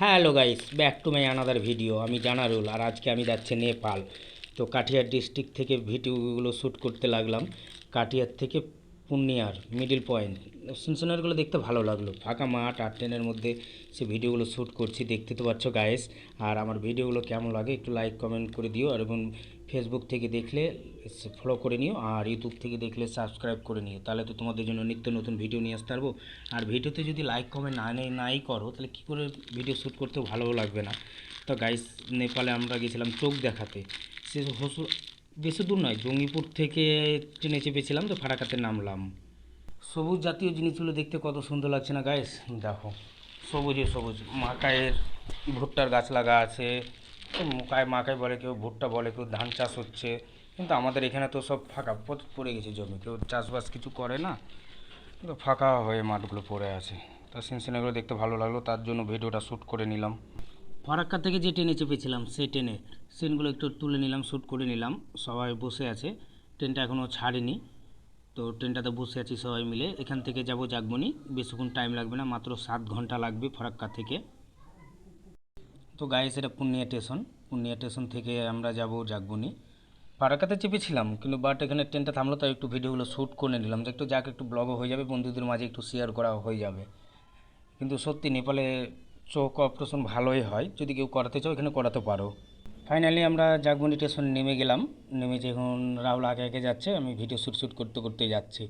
Hello guys, back to my another video. আমি জানারুল, আর আজকে আমি যাচ্ছি নেপাল। তো কাটিহার ডিস্ট্রিক্ট থেকে ভিডিওগুলো শ্যুট করতে লাগলাম। কাটিহার থেকে পূর্ণিয়ার মিডিল পয়েন্ট সিনসিনারিগুলো দেখতে ভালো লাগলো, ফাঁকা মাঠ আর ট্রেনের মধ্যে সে ভিডিওগুলো শ্যুট করছি, দেখতে তো পাচ্ছ গাইস। আর আমার ভিডিওগুলো কেমন লাগে একটু লাইক কমেন্ট করে দিও, আর এবং ফেসবুক থেকে দেখলে ফলো করে নিও, আর ইউটিউব থেকে দেখলে সাবস্ক্রাইব করে নিও, তাহলে তো তোমাদের জন্য নিত্য নতুন ভিডিও নিয়ে আসতে পারবো। আর ভিডিওতে যদি লাইক কমেন্ট নাই করো তাহলে কী করে ভিডিও শ্যুট করতেও ভালো লাগবে না। তো গাইস, নেপালে আমরা গেছিলাম চোখ দেখাতে। সে বেশি দূর নয়, জঙ্গিপুর থেকে ট্রেনে চেপেছিলাম, তো ফারাকাতে নামলাম। সবুজ জাতীয় জিনিসগুলো দেখতে কত সুন্দর লাগছে না গাইস, দেখো সবুজে সবুজ। মাকাইয়ের ভুট্টার গাছ লাগা আছে। তো মাকাই বলে, কেউ ভুট্টা বলে, কেউ ধান চাষ হচ্ছে। কিন্তু আমাদের এখানে তো সব ফাঁকা পড়ে গেছে জমি, কেউ চাষবাস কিছু করে না, কিন্তু ফাঁকা হয়ে মাঠগুলো পড়ে আছে। তো সিনসিনারিগুলো দেখতে ভালো লাগলো, তার জন্য ভিডিওটা শ্যুট করে নিলাম। ফারাক্কা থেকে যে ট্রেনে চেপেছিলাম সেই ট্রেনে সিনগুলো একটু তুলে নিলাম, শ্যুট করে নিলাম। সবাই বসে আছে, ট্রেনটা এখনও ছাড়েনি। তো ট্রেনটাতে বসে আছি সবাই মিলে। এখান থেকে যাব জাগবনি, বেশিক্ষণ টাইম লাগবে না, মাত্র 7 ঘন্টা লাগবে ফারাক্কা থেকে। তো গাইস, এটা পূর্ণিয়া স্টেশন। পূর্ণিয়া স্টেশন থেকে আমরা যাব জাগবনি। ফারাক্কাতে চেপেছিলাম, কিন্তু বাট এখানে ট্রেনটা থামলো, তাই একটু ভিডিওগুলো শ্যুট করে নিলাম, যে একটু যাক একটু ব্লগও হয়ে যাবে, বন্ধুদের মাঝে একটু শেয়ার করা হয়ে যাবে। কিন্তু সত্যি নেপালে চোখ অপারেশন ভালোই হয়, যদি কেউ করাতে চাও এখানে করাতে পারো। ফাইনালি আমরা জাগবনি স্টেশন নেমে গেলাম। নেমেছে, এখন রাহুল আগে আগে যাচ্ছে, আমি ভিডিও শ্যুট করতে করতে যাচ্ছি।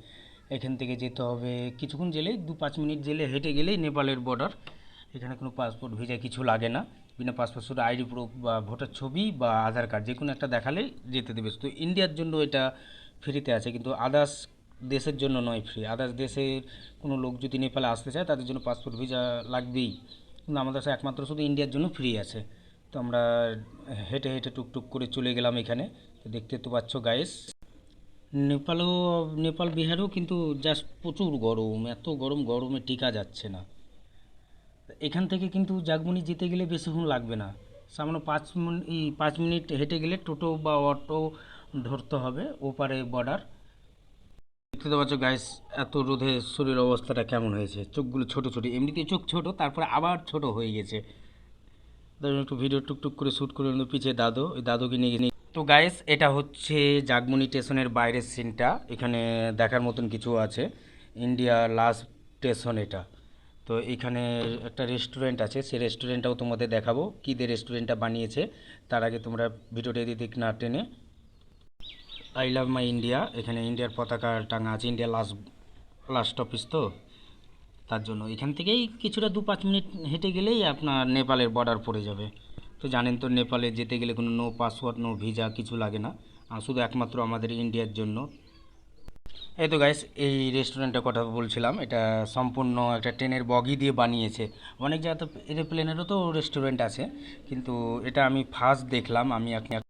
এখান থেকে যেতে হবে কিছুক্ষণ, গেলেই 2-5 মিনিট গেলে হেঁটে গেলেই নেপালের বর্ডার। এখানে কোনো পাসপোর্ট ভিসা কিছু লাগে না। বিনা পাসপোর্ট, শুধু আইডি প্রুফ বা ভোটার ছবি বা আধার কার্ড যে কোনো একটা দেখালেই যেতে দেবে। তো ইন্ডিয়ার জন্য এটা ফ্রিতে আছে, কিন্তু আদার্স দেশের জন্য নয় ফ্রি। আদার্স দেশের কোনো লোক যদি নেপালে আসতে চায় তাদের জন্য পাসপোর্ট ভিসা লাগবেই, কিন্তু আমাদের কাছে একমাত্র শুধু ইন্ডিয়ার জন্য ফ্রি আছে। তো আমরা হেঁটে হেঁটে টুকটুক করে চলে গেলাম এখানে। তো দেখতে তো পাচ্ছ গাইস, নেপালও, নেপাল বিহারেও কিন্তু জাস্ট প্রচুর গরম, এত গরম, গরমে টিকা যাচ্ছে না। এখান থেকে কিন্তু জাগমনি যেতে গেলে বেশিক্ষণ লাগবে না, সামান্য 5 মিনিট হেঁটে গেলে টোটো বা অটো ধরতে হবে ওপারে বর্ডার। দেখতে তো পাচ্ছ গাইস, এত রোদে শরীর অবস্থাটা কেমন হয়েছে, চোখগুলো ছোটো ছোটো, এমনিতেই চোখ ছোটো, তারপরে আবার ছোট হয়ে গেছে। ধরুন একটু ভিডিও টুকটুক করে শ্যুট করে নিল, পিছিয়ে দাদু, ওই দাদুকে নিয়ে গেছি। তো গাইস, এটা হচ্ছে জাগমনি স্টেশনের বাইরের সিনটা। এখানে দেখার মতন কিছু আছে। ইন্ডিয়া লাস্ট স্টেশন এটা। তো এখানে একটা রেস্টুরেন্ট আছে, সেই রেস্টুরেন্টটাও তোমাদের দেখাবো, কী দিয়ে রেস্টুরেন্টটা বানিয়েছে। তার আগে তোমরা ভিডিওটা এদিক না টেনে, আই লাভ মাই ইন্ডিয়া, এখানে ইন্ডিয়ার পতাকা টাঙা আছে, ইন্ডিয়া লাস্ট লাস্ট অফিস, তো তার জন্য এখান থেকেই কিছুটা 2-5 মিনিট হেঁটে গেলেই আপনার নেপালের বর্ডার পড়ে যাবে। তো জানেন তো, নেপালে যেতে গেলে কোনো নো পাসওয়ার্ড নো ভিসা কিছু লাগে না, আর শুধু একমাত্র আমাদের ইন্ডিয়ার জন্য। এই তো গাইস, এই রেস্টুরেন্টের কথা বলছিলাম, এটা সম্পূর্ণ একটা ট্রেনের বগি দিয়ে বানিয়েছে। অনেক জায়গাতে এরোপ্লেনেরও তো রেস্টুরেন্ট আছে, কিন্তু এটা আমি ফার্স্ট দেখলাম। আমি